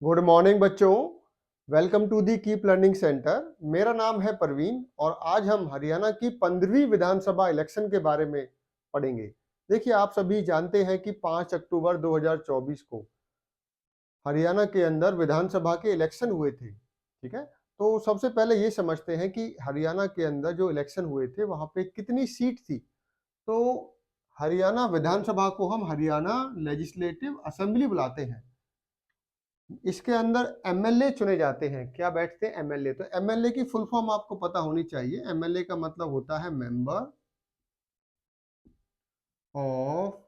Good morning बच्चों। Welcome to the keep learning centre. मेरा नाम है परवीन और आज हम हरियाणा की 15वीं विधानसभा इलेक्शन के बारे में पढ़ेंगे। देखिए, आप सभी जानते हैं कि 5 अक्टूबर 2024 को हरियाणा के अंदर विधानसभा के इलेक्शन हुए थे। ठीक है, तो सबसे पहले ये समझते हैं कि हरियाणा के अंदर जो इलेक्शन हुए थे वहां पे कितनी सीट थी। तो हरियाणा विधानसभा को हम हरियाणा लेजिस्लेटिव असेंबली बुलाते हैं। इसके अंदर एमएलए चुने जाते हैं। क्या बैठते हैं? एमएलए। तो एमएलए की फुल फॉर्म आपको पता होनी चाहिए। एमएलए का मतलब होता है मेंबर ऑफ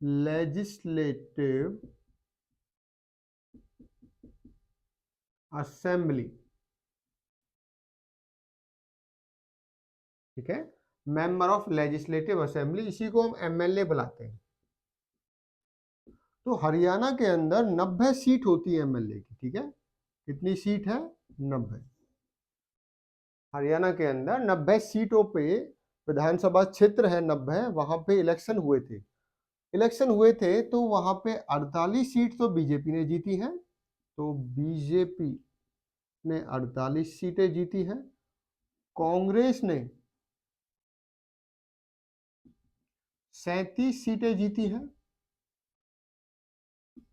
लेजिस्लेटिव असेंबली। ठीक है, मेंबर ऑफ लेजिस्लेटिव असेंबली, इसी को हम एमएलए बुलाते हैं। तो हरियाणा के अंदर 90 सीट होती है एमएलए की। ठीक है, कितनी सीट है? 90। हरियाणा के अंदर 90 सीटों पे विधानसभा क्षेत्र है 90, वहां पे इलेक्शन हुए थे तो वहां पे 48 सीट तो बीजेपी ने जीती हैं। तो बीजेपी ने 48 सीटें जीती हैं। कांग्रेस ने 37 सीटें जीती हैं।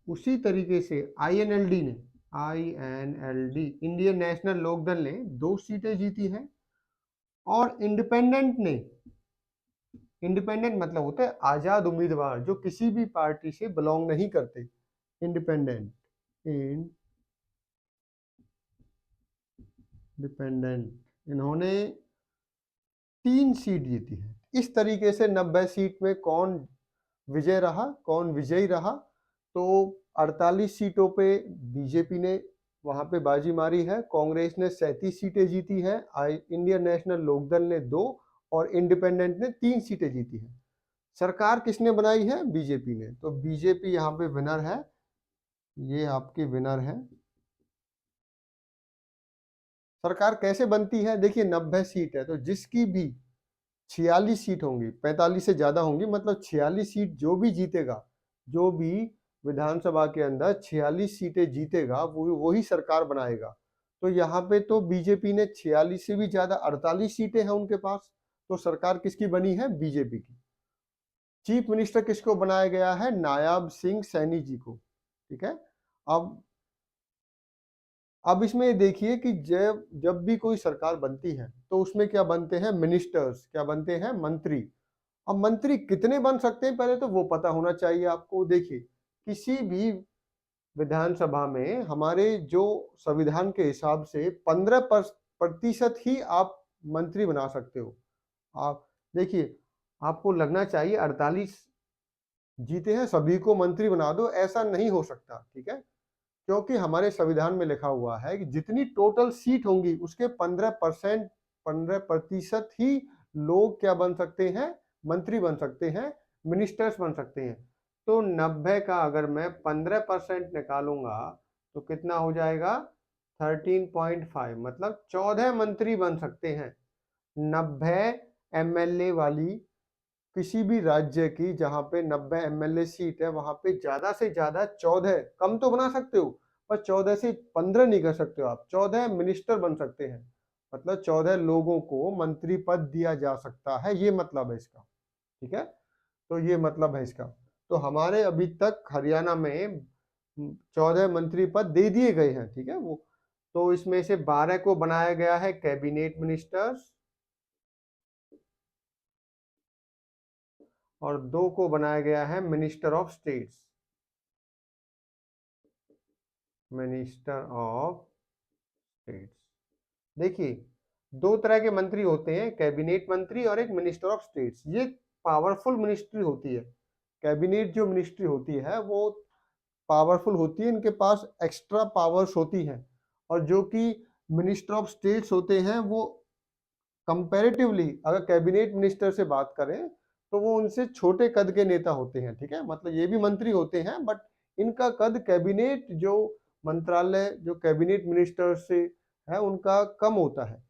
उसी तरीके से आईएनएलडी इंडियन नेशनल लोकदल ने 2 सीटें जीती हैं। और इंडिपेंडेंट मतलब होता है आजाद उम्मीदवार जो किसी भी पार्टी से बिलोंग नहीं करते। इंडिपेंडेंट इंडिपेंडेंट इन्होंने 3 सीट जीती है। इस तरीके से 90 सीट में कौन कौन विजयी रहा? तो 48 सीटों पे बीजेपी ने वहां पे बाजी मारी है। कांग्रेस ने 37 सीटें जीती है। इंडियन नेशनल लोकदल ने 2 और इंडिपेंडेंट ने 3 सीटें जीती है। सरकार किसने बनाई है? बीजेपी ने। तो बीजेपी यहाँ पे विनर है। ये आपकी विनर है। सरकार कैसे बनती है? देखिए, 90 सीट है तो जिसकी भी 46 सीट होंगी, 45 से ज्यादा होंगी, मतलब 46 सीट जो भी जीतेगा, जो भी विधानसभा के अंदर 46 सीटें जीतेगा वो वही सरकार बनाएगा। तो यहाँ पे तो बीजेपी ने 46 से भी ज्यादा 48 सीटें हैं उनके पास। तो सरकार किसकी बनी है? बीजेपी की। चीफ मिनिस्टर किसको बनाया गया है? नायाब सिंह सैनी जी को। ठीक है, अब इसमें देखिए कि जब जब भी कोई सरकार बनती है तो उसमें क्या बनते हैं? मिनिस्टर्स। क्या बनते हैं? मंत्री। अब मंत्री कितने बन सकते हैं पहले तो वो पता होना चाहिए आपको। देखिए, किसी भी विधानसभा में हमारे जो संविधान के हिसाब से 15% ही आप मंत्री बना सकते हो। आप देखिए, आपको लगना चाहिए 48 जीते हैं सभी को मंत्री बना दो, ऐसा नहीं हो सकता। ठीक है, क्योंकि हमारे संविधान में लिखा हुआ है कि जितनी टोटल सीट होंगी उसके 15% ही लोग क्या बन सकते हैं? मंत्री बन सकते हैं, मिनिस्टर्स बन सकते हैं। तो 90 का अगर मैं 15% निकालूंगा तो कितना हो जाएगा? 13.5, मतलब 14 मंत्री बन सकते हैं। 90 एमएलए वाली किसी भी राज्य की जहां पे 90 एमएलए सीट है वहां पे ज्यादा से ज्यादा 14, कम तो बना सकते हो पर 14 से 15 नहीं कर सकते हो। आप 14 मिनिस्टर बन सकते हैं, मतलब 14 लोगों को मंत्री पद दिया जा सकता है। ये मतलब है इसका। ठीक है, तो ये मतलब है इसका। तो हमारे अभी तक हरियाणा में 14 मंत्री पद दे दिए गए हैं। ठीक है, वो तो इसमें से 12 को बनाया गया है कैबिनेट मिनिस्टर्स और 2 को बनाया गया है minister of states. Minister of states. देखिए, 2 तरह के मंत्री होते हैं, कैबिनेट मंत्री और एक मिनिस्टर ऑफ स्टेट्स। ये पावरफुल मिनिस्ट्री होती है। कैबिनेट जो मिनिस्ट्री होती है वो पावरफुल होती है, इनके पास एक्स्ट्रा पावर्स होती हैं। और जो कि मिनिस्टर ऑफ स्टेट्स होते हैं वो कंपैरेटिवली अगर कैबिनेट मिनिस्टर से बात करें तो वो उनसे छोटे कद के नेता होते हैं। ठीक है, मतलब ये भी मंत्री होते हैं बट इनका कद कैबिनेट जो मंत्रालय जो कैबिनेट मिनिस्टर से है उनका कम होता है।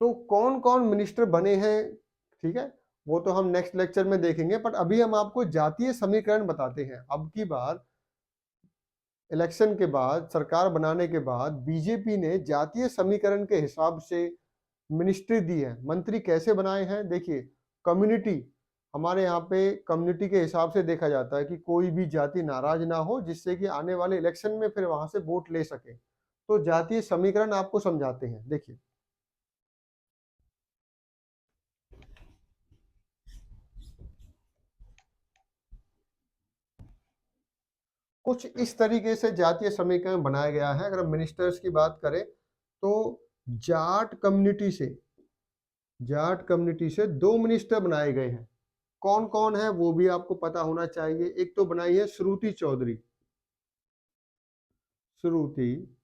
तो कौन कौन मिनिस्टर बने हैं, ठीक है, वो तो हम नेक्स्ट लेक्चर में देखेंगे। बट अभी हम आपको जातीय समीकरण बताते हैं। अब की बार इलेक्शन के बाद, सरकार बनाने के बाद बीजेपी ने जातीय समीकरण के हिसाब से मिनिस्ट्री दी है। मंत्री कैसे बनाए हैं? देखिए, कम्युनिटी, हमारे यहाँ पे कम्युनिटी के हिसाब से देखा जाता है कि कोई भी जाति नाराज ना हो, जिससे कि आने वाले इलेक्शन में फिर वहां से वोट ले सके। तो जातीय समीकरण आपको समझाते हैं। देखिए, कुछ इस तरीके से जातीय समीकरण बनाया गया है। अगर हम मिनिस्टर्स की बात करें तो जाट कम्युनिटी से, जाट कम्युनिटी से 2 मिनिस्टर बनाए गए हैं। कौन कौन है वो भी आपको पता होना चाहिए। एक तो बनाई है श्रुति चौधरी, श्रुति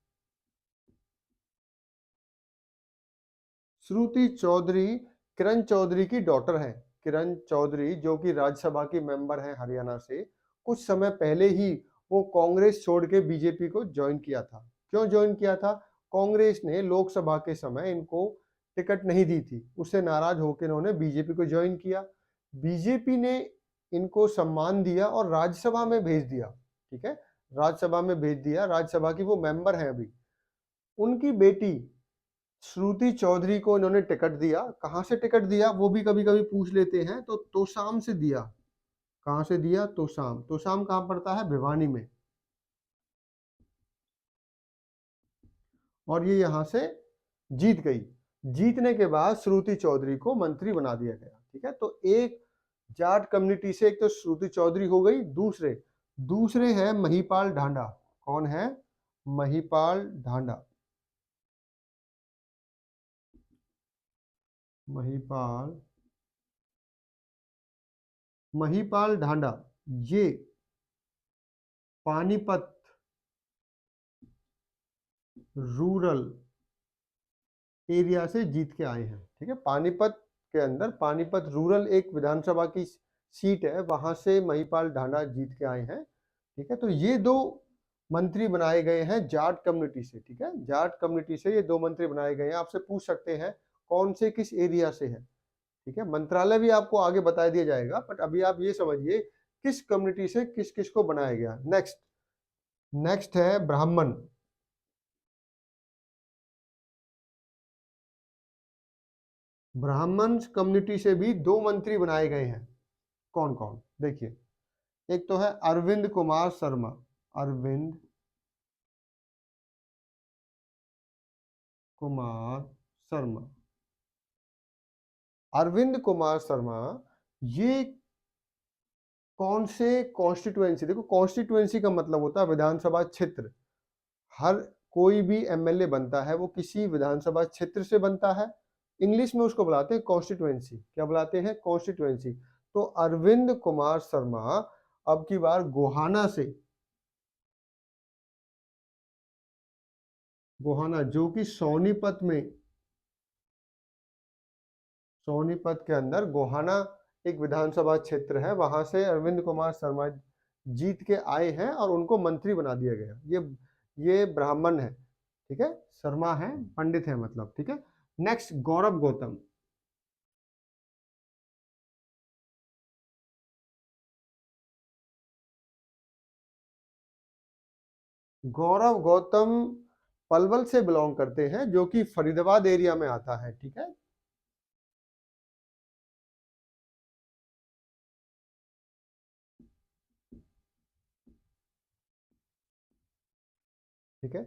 श्रुति चौधरी किरण चौधरी की डॉटर है। किरण चौधरी जो कि राज्यसभा की मेंबर है हरियाणा से, कुछ समय पहले ही वो कांग्रेस छोड़ के बीजेपी को ज्वाइन किया था। क्यों ज्वाइन किया था? कांग्रेस ने लोकसभा के समय इनको टिकट नहीं दी थी, उससे नाराज होकर इन्होंने बीजेपी को ज्वाइन किया। बीजेपी ने इनको सम्मान दिया और राज्यसभा में भेज दिया। ठीक है, राज्यसभा में भेज दिया, राज्यसभा की वो मेंबर है अभी। उनकी बेटी श्रुति चौधरी को इन्होंने टिकट दिया। कहां से टिकट दिया वो भी कभी कभी पूछ लेते हैं, तो तोशाम से दिया। कहां से दिया? तोशाम। तोशाम कहां पड़ता है? भिवानी में। और ये यहां से जीत गई। जीतने के बाद श्रुति चौधरी को मंत्री बना दिया गया। ठीक है, तो एक जाट कम्युनिटी से एक तो श्रुति चौधरी हो गई। दूसरे दूसरे है महिपाल ढांडा। कौन है? महिपाल ढांडा। महिपाल महिपाल ढांडा, ये पानीपत रूरल एरिया से जीत के आए हैं। ठीक है, पानीपत के अंदर, पानीपत रूरल एक विधानसभा की सीट है, वहां से महिपाल ढांडा जीत के आए हैं। ठीक है, तो ये 2 मंत्री बनाए गए हैं जाट कम्युनिटी से। ठीक है, जाट कम्युनिटी से ये 2 मंत्री बनाए गए हैं। आपसे पूछ सकते हैं कौन से किस एरिया से है। ठीक है, मंत्रालय भी आपको आगे बता दिया जाएगा, बट अभी आप ये समझिए किस कम्युनिटी से किस किस को बनाया गया। नेक्स्ट नेक्स्ट है ब्राह्मण। ब्राह्मण कम्युनिटी से भी 2 मंत्री बनाए गए हैं। कौन कौन? देखिए, एक तो है अरविंद कुमार शर्मा। अरविंद कुमार शर्मा। अरविंद कुमार शर्मा ये कौन से कॉन्स्टिट्यूएंसी? देखो, कॉन्स्टिट्यूएंसी का मतलब होता है विधानसभा क्षेत्र। हर कोई भी एमएलए बनता है वो किसी विधानसभा क्षेत्र से बनता है। इंग्लिश में उसको बुलाते हैं कॉन्स्टिट्यूएंसी। क्या बुलाते हैं? कॉन्स्टिट्यूएंसी। तो अरविंद कुमार शर्मा अब की बार गोहाना से, गोहाना जो कि सोनीपत में, सोनीपत के अंदर गोहाना एक विधानसभा क्षेत्र है, वहां से अरविंद कुमार शर्मा जीत के आए हैं और उनको मंत्री बना दिया गया। ये ब्राह्मण है। ठीक है, शर्मा है, पंडित है मतलब। ठीक है, नेक्स्ट गौरव गौतम। गौरव गौतम पलवल से बिलोंग करते हैं, जो कि फरीदाबाद एरिया में आता है। ठीक है, ठीक है,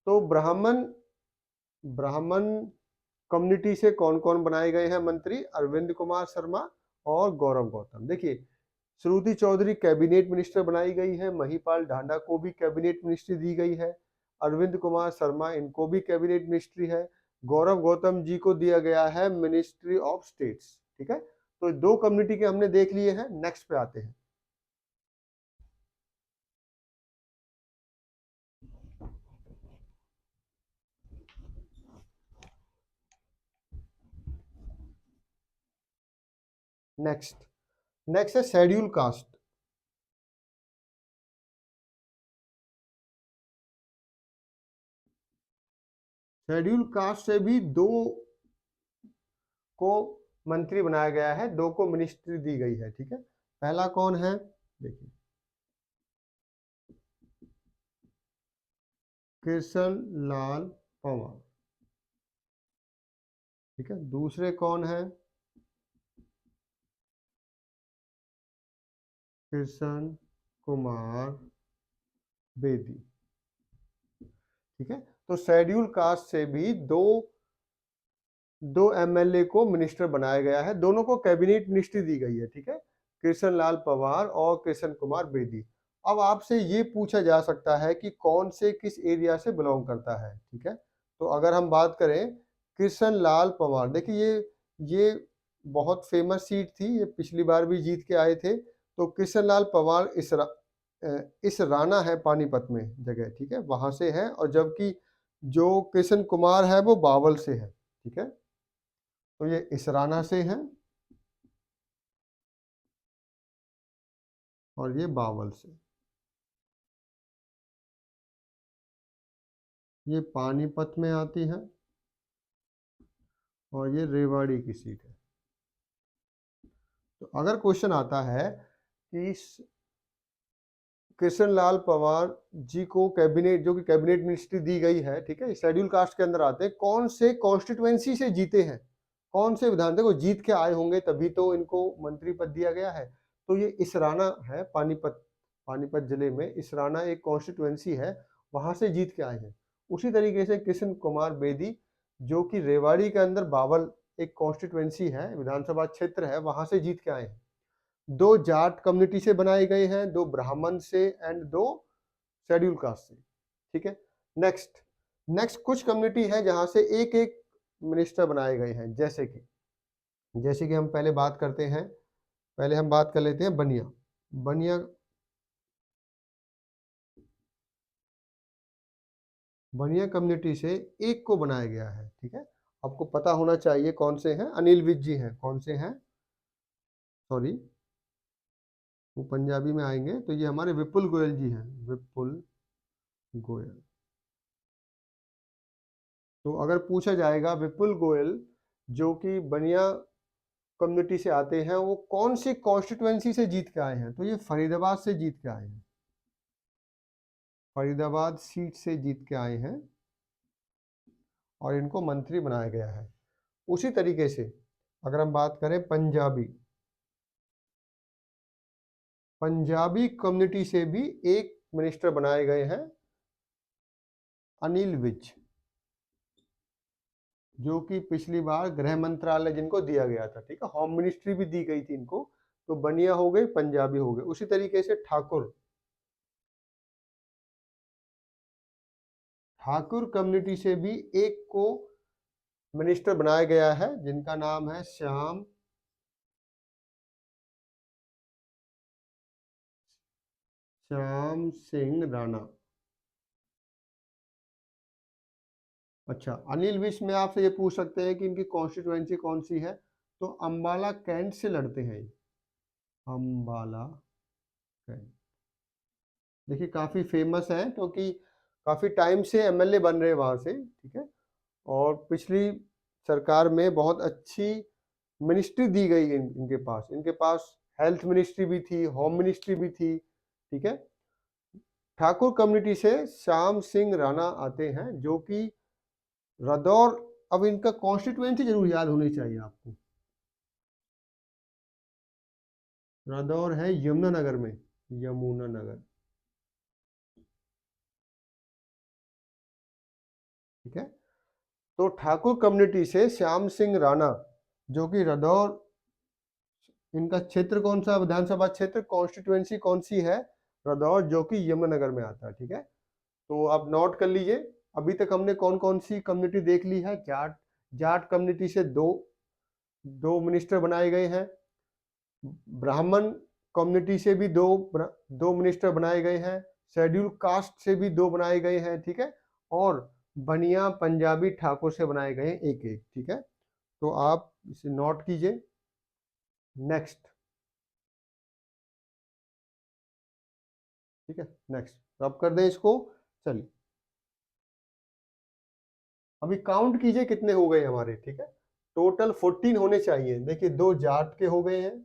तो ब्राह्मण ब्राह्मण कम्युनिटी से कौन कौन बनाए गए हैं मंत्री? अरविंद कुमार शर्मा और गौरव गौतम। देखिए, श्रुति चौधरी कैबिनेट मिनिस्टर बनाई गई है, महिपाल ढांडा को भी कैबिनेट मिनिस्ट्री दी गई है, अरविंद कुमार शर्मा इनको भी कैबिनेट मिनिस्ट्री है, गौरव गौतम जी को दिया गया है मिनिस्ट्री ऑफ स्टेट्स। ठीक है, तो 2 कम्युनिटी के हमने देख लिए हैं। नेक्स्ट पे आते हैं। नेक्स्ट नेक्स्ट है शेड्यूल कास्ट। शेड्यूल कास्ट से भी 2 को मंत्री बनाया गया है, 2 को मिनिस्ट्री दी गई है। ठीक है, पहला कौन है? देखिए, कृष्ण लाल पंवार, ठीक है। दूसरे कौन है? कृष्ण कुमार बेदी, ठीक है। तो शेड्यूल कास्ट से भी दो एमएलए को मिनिस्टर बनाया गया है, दोनों को कैबिनेट मिनिस्ट्री दी गई है, ठीक है, कृष्ण लाल पंवार और कृष्ण कुमार बेदी। अब आपसे ये पूछा जा सकता है कि कौन से किस एरिया से बिलोंग करता है, ठीक है। तो अगर हम बात करें कृष्ण लाल पंवार, देखिए ये बहुत फेमस सीट थी, ये पिछली बार भी जीत के आए थे। तो कृष्ण लाल पंवार इस राना है पानीपत में जगह, ठीक है, वहां से है। और जबकि जो कृष्ण कुमार है वो बावल से है, ठीक है। तो ये इसराना से है और ये बावल से। ये पानीपत में आती है और ये रेवाड़ी की सीट है। तो अगर क्वेश्चन आता है कि कृष्ण लाल पंवार जी को कैबिनेट, जो कि कैबिनेट मिनिस्ट्री दी गई है, ठीक है, शेड्यूल कास्ट के अंदर आते हैं, कौन से कॉन्स्टिट्यूएंसी से जीते हैं, कौन से विधान, देखो जीत के आए होंगे तभी तो इनको मंत्री पद दिया गया है। तो ये इसराना है, पानीपत जिले में इसराना एक कॉन्स्टिट्यूएंसी है, वहां से जीत के आए हैं। उसी तरीके से कृष्ण कुमार बेदी, जो कि रेवाड़ी के अंदर बावल एक कॉन्स्टिट्यूएंसी है, विधानसभा क्षेत्र है, वहां से जीत के आए हैं। दो जाट कम्युनिटी से बनाए गए हैं, दो ब्राह्मण से एंड दो शेड्यूल कास्ट से, ठीक है। नेक्स्ट नेक्स्ट कुछ कम्युनिटी है जहां से एक एक मिनिस्टर बनाए गए हैं, जैसे कि हम पहले बात करते हैं, पहले हम बात कर लेते हैं बनिया बनिया बनिया कम्युनिटी से एक को बनाया गया है, ठीक है। आपको पता होना चाहिए कौन से हैं, अनिल विज जी हैं, कौन से हैं, सॉरी वो पंजाबी में आएंगे, तो ये हमारे विपुल गोयल जी हैं, विपुल गोयल। तो अगर पूछा जाएगा विपुल गोयल जो कि बनिया कम्युनिटी से आते हैं, वो कौन सी कॉन्स्टिट्यूएंसी से जीत के आए हैं, तो ये फरीदाबाद से जीत के आए हैं, फरीदाबाद सीट से जीत के आए हैं और इनको मंत्री बनाया गया है। उसी तरीके से अगर हम बात करें पंजाबी कम्युनिटी से भी एक मिनिस्टर बनाए गए हैं, अनिल विज, जो कि पिछली बार गृह मंत्रालय जिनको दिया गया था, ठीक है, होम मिनिस्ट्री भी दी गई थी इनको। तो बनिया हो गए, पंजाबी हो गए। उसी तरीके से ठाकुर कम्युनिटी से भी एक को मिनिस्टर बनाया गया है, जिनका नाम है श्याम सिंह राणा। अच्छा, अनिल विज में आपसे ये पूछ सकते हैं कि इनकी कॉन्स्टिट्यूएंसी कौन सी है, तो अंबाला कैंट से लड़ते हैं ये, अंबाला कैंट। देखिए काफी फेमस है क्योंकि काफी टाइम से एमएलए बन रहे हैं वहां से, ठीक है। और पिछली सरकार में बहुत अच्छी मिनिस्ट्री दी गई इनके पास हेल्थ मिनिस्ट्री भी थी, होम मिनिस्ट्री भी थी, ठीक है। ठाकुर कम्युनिटी से श्याम सिंह राणा आते हैं, जो कि रदौर, अब इनका कॉन्स्टिट्यूएंसी जरूर याद होनी चाहिए आपको, रदौर है यमुनानगर में, यमुनानगर, ठीक है। तो ठाकुर कम्युनिटी से श्याम सिंह राणा, जो कि रदौर, इनका क्षेत्र कौन सा, विधानसभा क्षेत्र कॉन्स्टिट्यूएंसी कौन सी है, रदौर, जो कि यमुनानगर में आता है, ठीक है। तो आप नोट कर लीजिए, अभी तक हमने कौन कौन सी कम्युनिटी देख ली है। जाट कम्युनिटी से दो दो मिनिस्टर बनाए गए हैं, ब्राह्मण कम्युनिटी से भी दो मिनिस्टर बनाए गए हैं, शेड्यूल कास्ट से भी दो बनाए गए हैं, ठीक है। और बनिया पंजाबी ठाकुर से बनाए गए हैं एक एक, ठीक है। तो आप इसे नोट कीजिए। नेक्स्ट, ठीक है, नेक्स्ट, तो आप कर दें इसको। चलिए अभी काउंट कीजिए कितने हो गए हमारे, ठीक है। टोटल 14 होने चाहिए। देखिए दो जाट के हो गए हैं,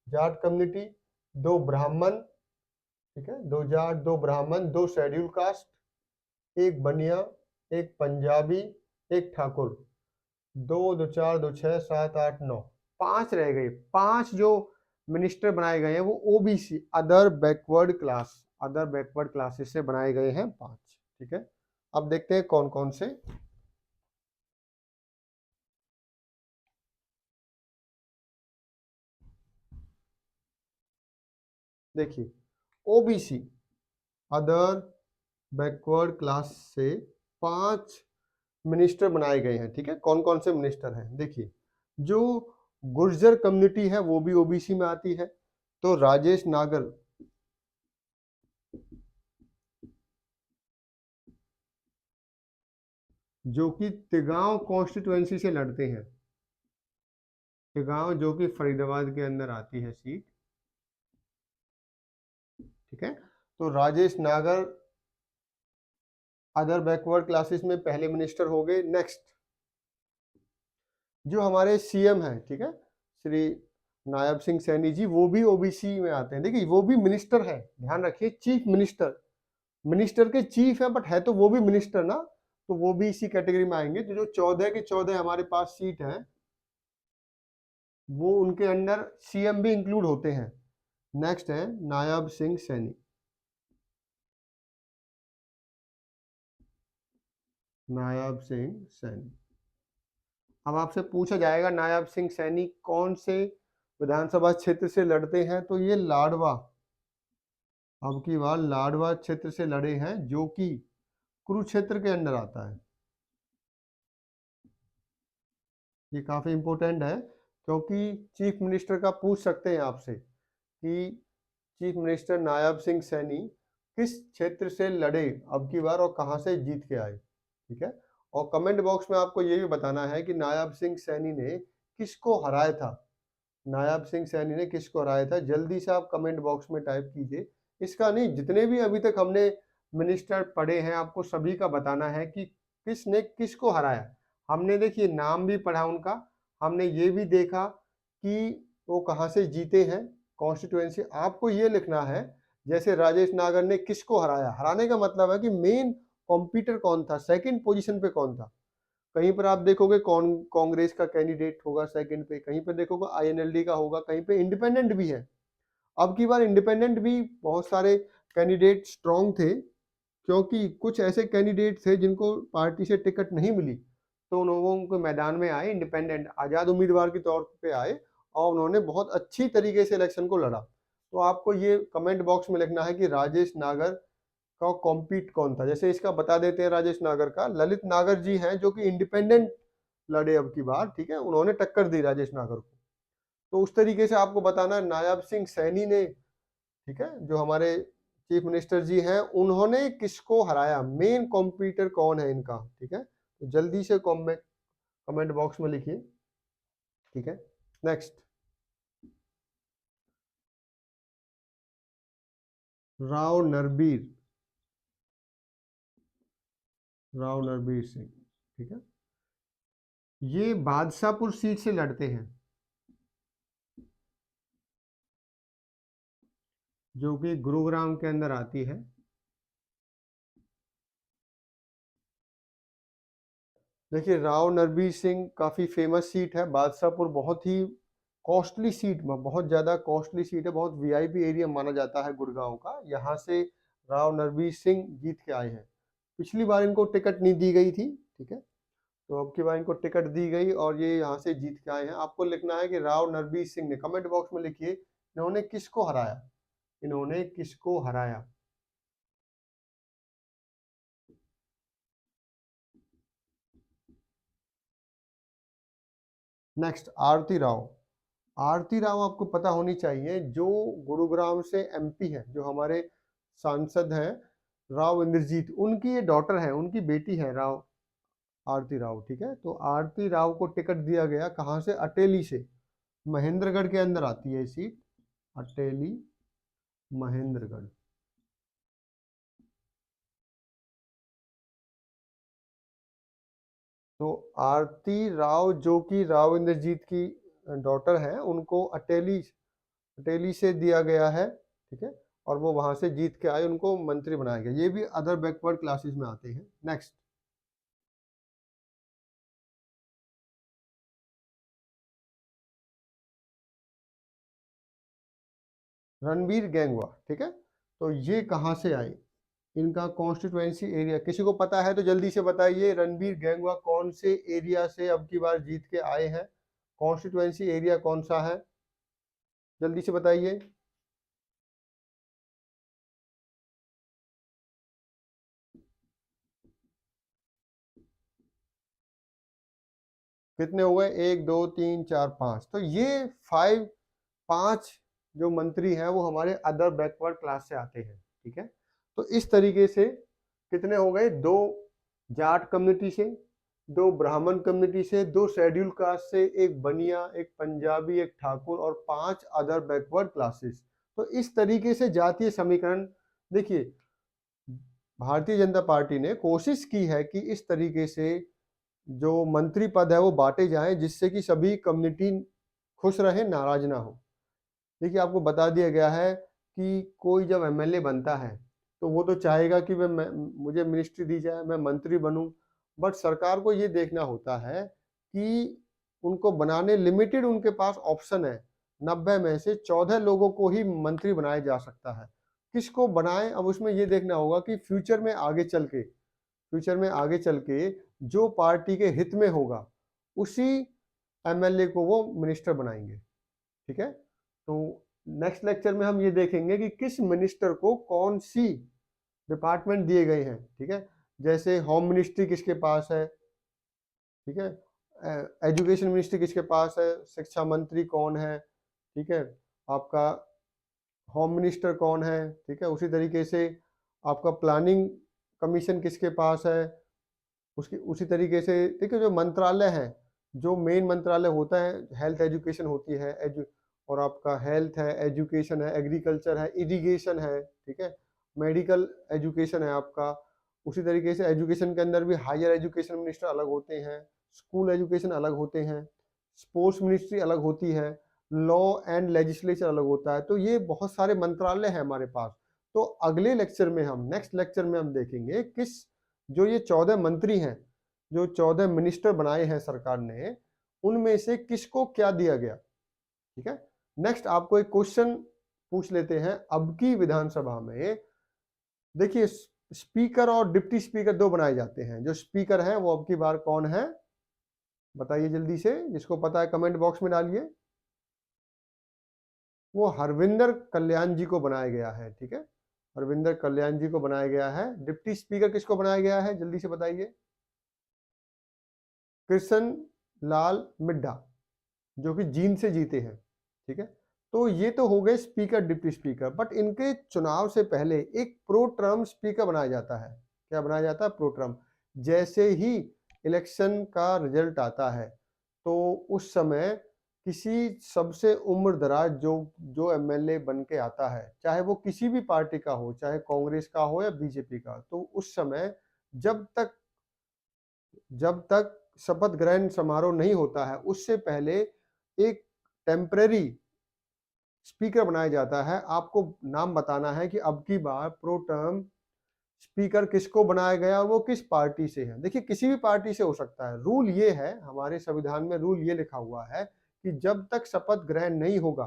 जाट कम्युनिटी, दो ब्राह्मण, ठीक है, दो जाट, दो ब्राह्मण, दो शेड्यूल कास्ट, एक बनिया, एक पंजाबी, एक ठाकुर। 2 2 4 2 6 7 8 9, 5 रह गए। 5 जो मिनिस्टर बनाए गए हैं वो ओबीसी, अदर बैकवर्ड क्लासेस से बनाए गए हैं 5। ठीक है, अब देखते हैं कौन कौन से। देखिए, ओबीसी, अदर बैकवर्ड क्लास से 5 मिनिस्टर बनाए गए हैं। ठीक है, कौन कौन से मिनिस्टर हैं देखिए। जो गुर्जर कम्युनिटी है वो भी ओबीसी में आती है, तो राजेश नागर, जो कि तिगांव कॉन्स्टिट्युएंसी से लड़ते हैं। तिगांव जो कि फरीदाबाद के अंदर आती है सीट। ठीक है, तो राजेश नागर अदर बैकवर्ड क्लासेस में पहले मिनिस्टर हो गए। नेक्स्ट, जो हमारे सीएम हैं, ठीक है, श्री नायब सिंह सैनी जी, वो भी ओबीसी में आते हैं। देखिए, वो भी मिनिस्टर है, ध्यान रखिए, चीफ मिनिस्टर, मिनिस्टर के चीफ है, बट है तो वो भी मिनिस्टर ना, तो वो भी इसी कैटेगरी में आएंगे। तो जो 14 के 14 हमारे पास सीट है, वो उनके अंडर सीएम भी इंक्लूड होते हैं। नेक्स्ट है नायब सिंह सैनी। नायब सिंह सैनी, अब आपसे पूछा जाएगा नायब सिंह सैनी कौन से विधानसभा क्षेत्र से लड़ते हैं, तो ये लाडवा, अब की बार लाडवा क्षेत्र से लड़े हैं, जो कि कुरुक्षेत्र के अंदर आता है। ये काफी इंपॉर्टेंट है, क्योंकि चीफ मिनिस्टर का पूछ सकते हैं आपसे कि चीफ मिनिस्टर नायब सिंह सैनी किस क्षेत्र से लड़े अब की बार और कहां से जीत के आए। ठीक है, और कमेंट बॉक्स में आपको ये भी बताना है कि नायब सिंह सैनी ने किसको हराया था। नायब सिंह सैनी ने किसको हराया था, जल्दी से आप कमेंट बॉक्स में टाइप कीजिए। इसका नहीं, जितने भी अभी तक हमने मिनिस्टर पढ़े हैं, आपको सभी का बताना है कि किसने किसको हराया। हमने देखिए नाम भी पढ़ा उनका, हमने ये भी देखा कि वो कहाँ से जीते हैं कॉन्स्टिट्यूएंसी। आपको ये लिखना है, जैसे राजेश नागर ने किसको हराया, हराने का मतलब है कि मेन कॉम्पिटिटर कौन था, सेकंड पोजीशन पे कौन था। कहीं पर आप देखोगे कौन कांग्रेस का कैंडिडेट होगा सेकंड पे, कहीं पे देखोगे आईएनएलडी का होगा, कहीं पे इंडिपेंडेंट भी है। अब की बार इंडिपेंडेंट भी बहुत सारे कैंडिडेट स्ट्रांग थे, क्योंकि कुछ ऐसे कैंडिडेट थे जिनको पार्टी से टिकट नहीं मिली, तो उन लोगों के मैदान में आए, इंडिपेंडेंट आज़ाद उम्मीदवार के तौर पे आए, और उन्होंने बहुत अच्छी तरीके से इलेक्शन को लड़ा। तो आपको ये कमेंट बॉक्स में लिखना है कि राजेश नागर का कॉम्पीट कौन था। जैसे इसका बता देते हैं, राजेश नागर का ललित नागर जी हैं, जो कि इंडिपेंडेंट लड़े अब की बार। ठीक है, उन्होंने टक्कर दी राजेश नागर को। तो उस तरीके से आपको बताना है नायब सिंह सैनी ने, ठीक है, जो हमारे चीफ मिनिस्टर जी हैं, उन्होंने किसको हराया, मेन कॉम्पिटिटर कौन है इनका। ठीक है, तो जल्दी से कमेंट बॉक्स में लिखिए। ठीक है, नेक्स्ट, राव नरबीर, राव नरबीर सिंह। ठीक है, ये बादशाहपुर सीट से लड़ते हैं, जो कि गुरुग्राम के अंदर आती है। देखिए, राव नरबीर सिंह काफ़ी फेमस सीट है। बादशाहपुर बहुत ही कॉस्टली सीट, बहुत ज़्यादा कॉस्टली सीट है, बहुत वीआईपी एरिया माना जाता है गुड़गांव का। यहाँ से राव नरबीर सिंह जीत के आए हैं। पिछली बार इनको टिकट नहीं दी गई थी, ठीक है, तो अब की बार इनको टिकट दी गई और ये यहाँ से जीत के आए हैं। आपको लिखना है कि राव नरबीर सिंह ने, कमेंट बॉक्स में लिखिए इन्होंने किसको हराया, इन्होंने किसको हराया। नेक्स्ट, आरती राव। आरती राव आपको पता होनी चाहिए, जो गुरुग्राम से एमपी है, जो हमारे सांसद हैं राव इंद्रजीत, उनकी ये डॉटर है, उनकी बेटी है राव आरती राव। ठीक है, तो आरती राव को टिकट दिया गया कहाँ से, अटेली से, महेंद्रगढ़ के अंदर आती है सीट, अटेली महेंद्रगढ़। तो आरती राव, जो कि राव इंद्रजीत की डॉटर है, उनको अटेली, अटेली से दिया गया है। ठीक है, और वो वहां से जीत के आए, उनको मंत्री बनाया गया। ये भी अदर बैकवर्ड क्लासेस में आते हैं। नेक्स्ट, रणबीर गैंगवा, ठीक है। तो ये कहाँ से आए, इनका कॉन्स्टिट्यूएंसी एरिया किसी को पता है तो जल्दी से बताइए। रणबीर गैंगवा कौन से एरिया से अब की बार जीत के आए हैं, कॉन्स्टिट्यूएंसी एरिया कौन सा है, जल्दी से बताइए। कितने हो गए, 1 2 3 4 5। तो ये 5 जो मंत्री हैं वो हमारे अदर बैकवर्ड क्लास से आते हैं, ठीक है। तो इस तरीके से कितने हो गए, 2 जाट कम्युनिटी से, 2 ब्राह्मण कम्युनिटी से, 2 शेड्यूल कास्ट से, 1 बनिया, 1 पंजाबी, 1 ठाकुर और 5 अदर बैकवर्ड क्लासेस। तो इस तरीके से जातीय समीकरण, देखिए भारतीय जनता पार्टी ने कोशिश की है कि इस तरीके से जो मंत्री पद है वो बांटे जाएं, जिससे कि सभी कम्युनिटी खुश रहे, नाराज ना हो। देखिए आपको बता दिया गया है कि कोई जब एमएलए बनता है तो वो तो चाहेगा कि मुझे मिनिस्ट्री दी जाए, मैं मंत्री बनूं। बट सरकार को ये देखना होता है कि उनको बनाने लिमिटेड उनके पास ऑप्शन है। 90 में से 14 लोगों को ही मंत्री बनाया जा सकता है। किसको बनाए, अब उसमें ये देखना होगा कि फ्यूचर में आगे चल के जो पार्टी के हित में होगा उसी एमएलए को वो मिनिस्टर बनाएंगे, ठीक है। तो नेक्स्ट लेक्चर में हम ये देखेंगे कि किस मिनिस्टर को कौन सी डिपार्टमेंट दिए गए हैं, ठीक है। जैसे होम मिनिस्ट्री किसके पास है, ठीक है, एजुकेशन मिनिस्ट्री किसके पास है, शिक्षा मंत्री कौन है, ठीक है, आपका होम मिनिस्टर कौन है, ठीक है। उसी तरीके से आपका प्लानिंग कमीशन किसके पास है, उसकी उसी तरीके से देखिए जो मंत्रालय है, जो मेन मंत्रालय होता है, हेल्थ एजुकेशन होती है, और आपका हेल्थ है, एजुकेशन है, एग्रीकल्चर है, इरिगेशन है, ठीक है, मेडिकल एजुकेशन है आपका। उसी तरीके से एजुकेशन के अंदर भी हायर एजुकेशन मिनिस्टर अलग होते हैं, स्कूल एजुकेशन अलग होते हैं, स्पोर्ट्स मिनिस्ट्री अलग होती है, लॉ एंड लेजिस्लेचर अलग होता है। तो ये बहुत सारे मंत्रालय हैं हमारे पास। तो अगले लेक्चर में हम नेक्स्ट लेक्चर में हम देखेंगे किस जो ये 14 मंत्री हैं, जो 14 मिनिस्टर बनाए हैं सरकार ने, उनमें से किसको क्या दिया गया, ठीक है। नेक्स्ट आपको एक क्वेश्चन पूछ लेते हैं। अब की विधानसभा में देखिए स्पीकर और डिप्टी स्पीकर 2 बनाए जाते हैं। जो स्पीकर हैं वो अब की बार कौन है, बताइए जल्दी से, जिसको पता है कमेंट बॉक्स में डालिए। वो हरविंदर कल्याण जी को बनाया गया है, ठीक है, हरविंदर कल्याण जी को बनाया गया है। डिप्टी स्पीकर किसको बनाया गया है, जल्दी से बताइए। कृष्ण लाल मिड्ढा, जो कि जींद से जीते हैं, ठीक है। तो ये तो हो गए स्पीकर डिप्टी स्पीकर, बट इनके चुनाव से पहले एक प्रो टर्म स्पीकर बनाया जाता है। क्या बनाया जाता है, प्रो टर्म। जैसे ही इलेक्शन का रिजल्ट आता है तो उस समय किसी सबसे उम्र दराज जो जो एमएलए बन के आता है, चाहे वो किसी भी पार्टी का हो, चाहे कांग्रेस का हो या बीजेपी का, तो उस समय जब तक जब तक शपथ ग्रहण समारोह नहीं होता है उससे पहले एक टेम्परेरी स्पीकर बनाया जाता है। आपको नाम बताना है कि अब की बार प्रो टर्म स्पीकर किसको बनाया गया और वो किस पार्टी से है। देखिए किसी भी पार्टी से हो सकता है। रूल ये है, हमारे संविधान में रूल ये लिखा हुआ है कि जब तक शपथ ग्रहण नहीं होगा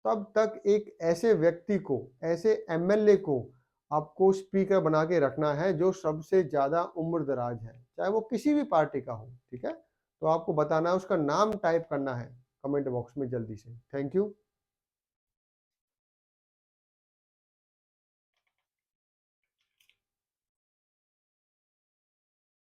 तब तक एक ऐसे व्यक्ति को, ऐसे एमएलए को आपको स्पीकर बना के रखना है जो सबसे ज्यादा उम्र दराज है, चाहे वो किसी भी पार्टी का हो, ठीक है। तो आपको बताना है, उसका नाम टाइप करना है कमेंट बॉक्स में जल्दी से। Thank you.